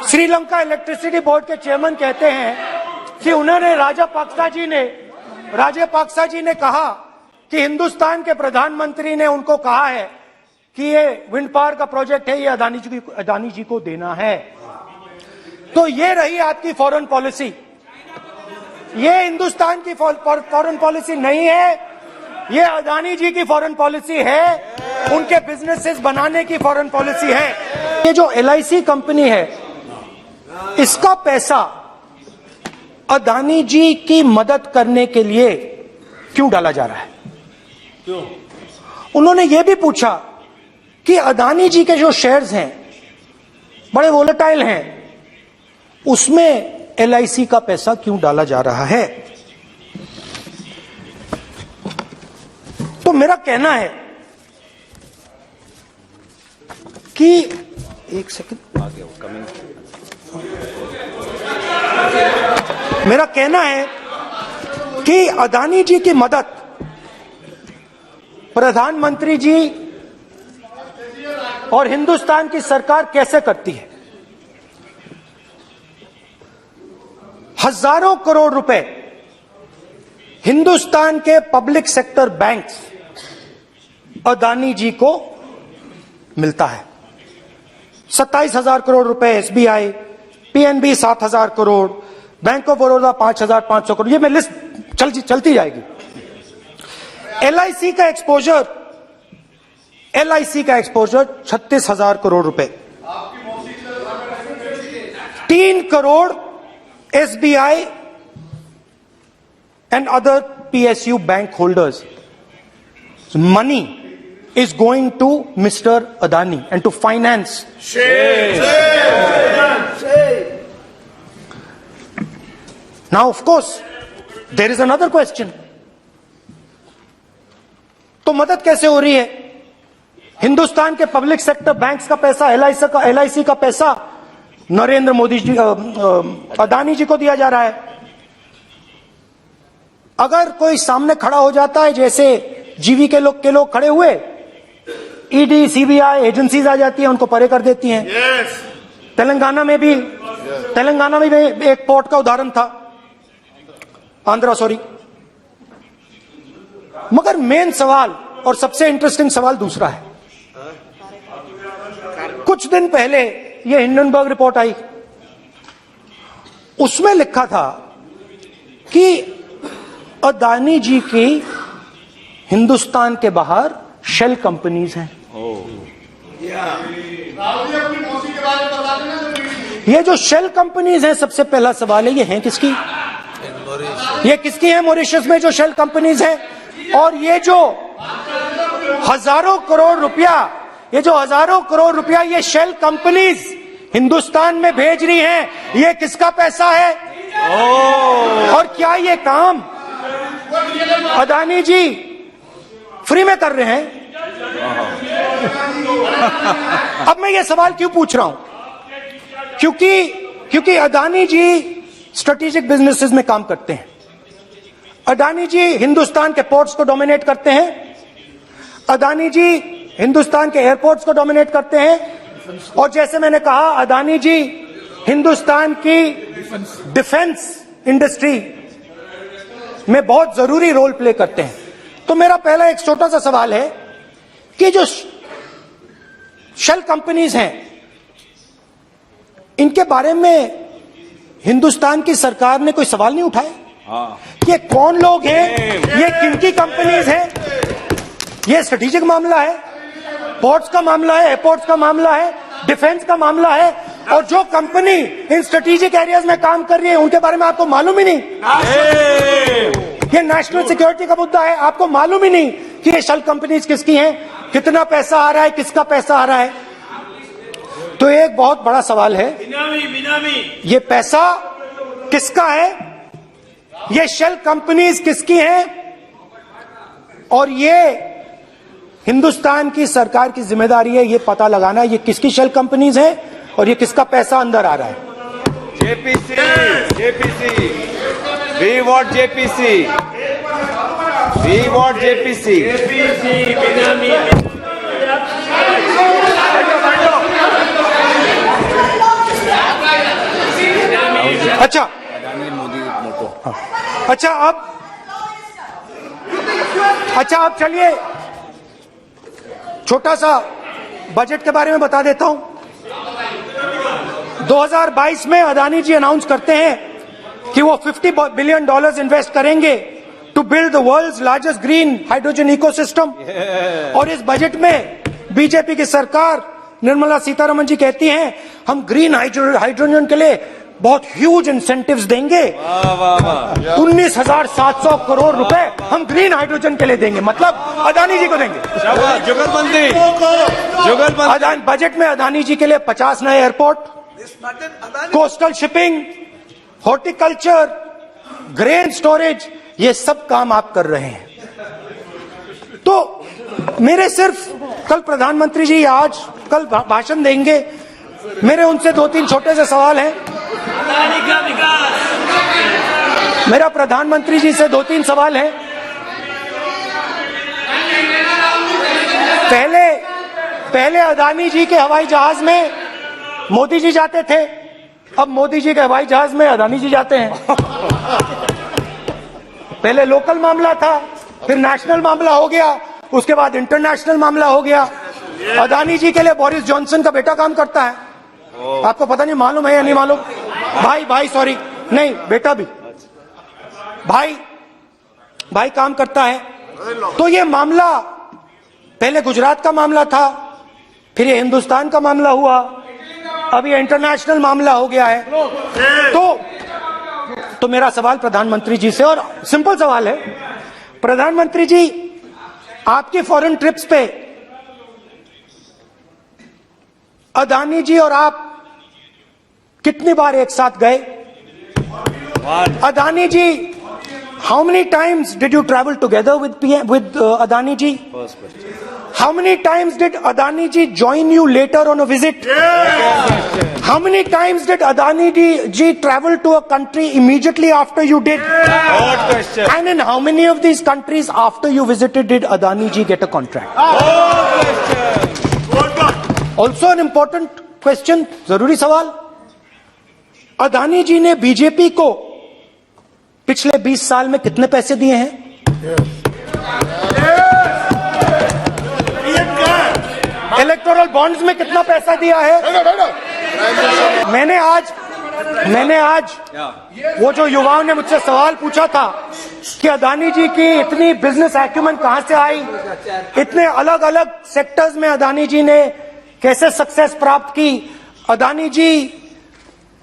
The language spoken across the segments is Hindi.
श्रीलंका इलेक्ट्रिसिटी बोर्ड के चेयरमैन कहते हैं कि उन्होंने राजापाक्सा जी ने कहा कि हिंदुस्तान के प्रधानमंत्री ने उनको कहा है कि ये विंड पावर का प्रोजेक्ट है, ये अदानी जी को देना है। तो ये रही आपकी फॉरेन पॉलिसी। ये हिंदुस्तान की फॉरेन पॉलिसी नहीं है, ये अदानी जी की फॉरेन पॉलिसी है, उनके बिजनेसेस बनाने की फॉरेन पॉलिसी है। ये जो LIC कंपनी है, इसका पैसा अदानी जी की मदद करने के लिए क्यों डाला जा रहा है? क्यों? उन्होंने ये भी पूछा कि अदानी जी के जो शेयर्स हैं बड़े वोलेटाइल हैं, उसमें LIC का पैसा क्यों डाला जा रहा है? तो मेरा कहना है कि एक सेकंड आ गया, मेरा कहना है कि अदानी जी की मदद प्रधानमंत्री जी और हिंदुस्तान की सरकार कैसे करती है? हजारों करोड़ रुपए हिंदुस्तान के पब्लिक सेक्टर बैंक्स अदानी जी को मिलता है। 27,000 करोड़ रुपए SBI, PNB 7,000 crore, bank of Baroda 5,500 crore, ये मैं लिस्ट चलती जाएगी। LIC का एक्सपोजर 36,000 करोड़ रुपए, 3 crore SBI and other PSU bank holders. Money is going to Mr. Adani and to finance. Now, of course, there is another question. तो मदद कैसे हो रही है? हिंदुस्तान के पब्लिक सेक्टर बैंक्स का पैसा, LIC का पैसा नरेंद्र मोदी जी, अदानी जी को दिया जा रहा है। अगर कोई सामने खड़ा हो जाता है, जैसे जीवी के लोग खड़े हुए, ED, CBI एजेंसीज आ जाती है, उनको परे कर देती हैं। तेलंगाना में भी एक पोर्ट का उदाहरण था, आंध्रा, सॉरी। मगर मेन सवाल और सबसे इंटरेस्टिंग सवाल दूसरा है। कुछ दिन पहले ये हिंडनबर्ग रिपोर्ट आई, उसमें लिखा था कि अदानी जी की हिंदुस्तान के बाहर शेल कंपनीज हैं। ये जो शेल कंपनीज हैं, सबसे पहला सवाल है, ये हैं किसकी? ये किसकी है मॉरिशस में जो शेल कंपनीज हैं? और ये जो हजारों करोड़ रुपया ये शेल कंपनीज हिंदुस्तान में भेज रही हैं, ये किसका पैसा है? और क्या ये काम अदानी जी फ्री में कर रहे हैं? अब मैं ये सवाल क्यों पूछ रहा हूं? क्योंकि अदानी जी स्ट्रेटेजिक बिजनेसेस में काम करते हैं। अदानी जी हिंदुस्तान के पोर्ट्स को डोमिनेट करते हैं, अदानी जी हिंदुस्तान के एयरपोर्ट्स को डोमिनेट करते हैं, और जैसे मैंने कहा, अदानी जी हिंदुस्तान की डिफेंस इंडस्ट्री में बहुत जरूरी रोल प्ले करते हैं। तो मेरा पहला एक छोटा सा सवाल है कि जो शेल कंपनीज हैं, इनके बारे में हिंदुस्तान की सरकार ने कोई सवाल नहीं उठाया? ये कौन लोग हैं, ये किनकी कंपनीज हैं? ये स्ट्रेटेजिक मामला है, पोर्ट्स का मामला है, एयरपोर्ट्स का मामला है, डिफेंस का मामला है, और जो कंपनी इन स्ट्रेटेजिक एरियाज में काम कर रही है उनके बारे में आपको मालूम ही नहीं। ये नेशनल सिक्योरिटी का मुद्दा है, आपको मालूम ही नहीं कि ये शेल कंपनीज किसकी हैं, कितना पैसा आ रहा है, किसका पैसा आ रहा है। तो एक बहुत बड़ा सवाल है, ये पैसा किसका है, ये शेल कंपनीज किसकी हैं, और ये हिंदुस्तान की सरकार की जिम्मेदारी है ये पता लगाना ये किसकी शेल कंपनीज हैं और ये किसका पैसा अंदर आ रहा है। JPC, we want JPC, we want JPC. अच्छा अब चलिए छोटा सा बजट के बारे में बता देता हूं। 2022 में अदानी जी अनाउंस करते हैं कि वो $50 बिलियन इन्वेस्ट करेंगे to build the world's largest green hydrogen ecosystem. और इस बजट में बीजेपी की सरकार निर्मला सीतारमण जी कहती हैं हम ग्रीन हाइड्रोजन के लिए बहुत ह्यूज इंसेंटिव्स देंगे। 19,700 करोड़ रुपए हम ग्रीन हाइड्रोजन के लिए देंगे, मतलब अदानी जी को देंगे। जुगलबंदी बजट में अदानी जी के लिए 50 नए airport, coastal shipping, horticulture, grain storage, ये सब काम आप कर रहे हैं। तो मेरे सिर्फ कल प्रधानमंत्री जी कल भाषण देंगे, मेरे उनसे 2-3 छोटे से सवाल हैं। मेरा प्रधानमंत्री जी से 2-3 सवाल हैं। पहले अदानी जी के हवाई जहाज में मोदी जी जाते थे, अब मोदी जी के हवाई जहाज में अदानी जी जाते हैं। पहले लोकल मामला था, फिर नेशनल मामला हो गया, उसके बाद इंटरनेशनल मामला हो गया। अदानी जी के लिए बोरिस जॉनसन का बेटा काम करता है, आपको पता नहीं मालूम है या नहीं मालूम? भाई सॉरी, नहीं बेटा भी, भाई काम करता है। तो ये मामला पहले गुजरात का मामला था, फिर ये हिंदुस्तान का मामला हुआ, अब ये इंटरनेशनल मामला हो गया है। तो मेरा सवाल प्रधानमंत्री जी से, और सिंपल सवाल है, प्रधानमंत्री जी आपकी फॉरेन ट्रिप्स पे अदानी जी और आप कितनी बार एक साथ गए? Adani ji, how many times did you travel together with Adani ji? How many times did Adani ji join you later on a visit? How many times did Adani ji travel to a country immediately after you did? And in how many of these countries after you visited did Adani ji get a contract? Also an important question, जरूरी सवाल, अदानी जी ने बीजेपी को पिछले 20 साल में कितने पैसे दिए हैं? इलेक्टोरल बॉन्ड्स में कितना पैसा दिया है? मैंने आज वो जो युवाओं ने मुझसे सवाल पूछा था कि अदानी जी की इतनी बिजनेस एक्यूमेंट कहां से आई, इतने अलग अलग सेक्टर्स में अदानी जी ने कैसे सक्सेस प्राप्त की, अदानी जी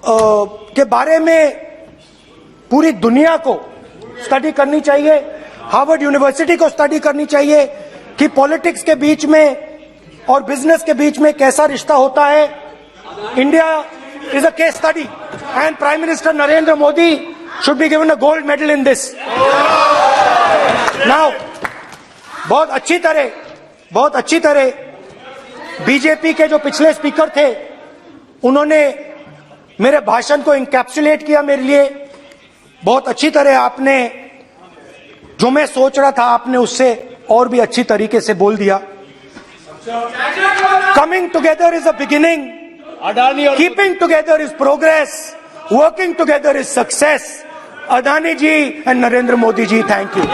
के बारे में पूरी दुनिया को स्टडी करनी चाहिए, हार्वर्ड यूनिवर्सिटी को स्टडी करनी चाहिए कि पॉलिटिक्स के बीच में और बिजनेस के बीच में कैसा रिश्ता होता है। India is a case study and prime minister Narendra Modi should be given a gold medal in this. Now बहुत अच्छी तरह बीजेपी के जो पिछले स्पीकर थे उन्होंने मेरे भाषण को इंकैप्सुलेट किया मेरे लिए बहुत अच्छी तरह। आपने जो मैं सोच रहा था आपने उससे और भी अच्छी तरीके से बोल दिया। Coming together is a beginning. Keeping together is progress. Working together is success. Adani ji and Narendra Modi ji, thank you.